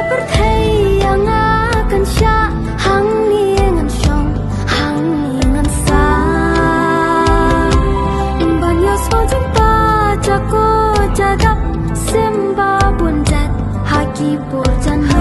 berthei yang akan sya hang ni ngan syong hang ni ngan sa banyo so jumpa jako jadap semba bunjat haki bojan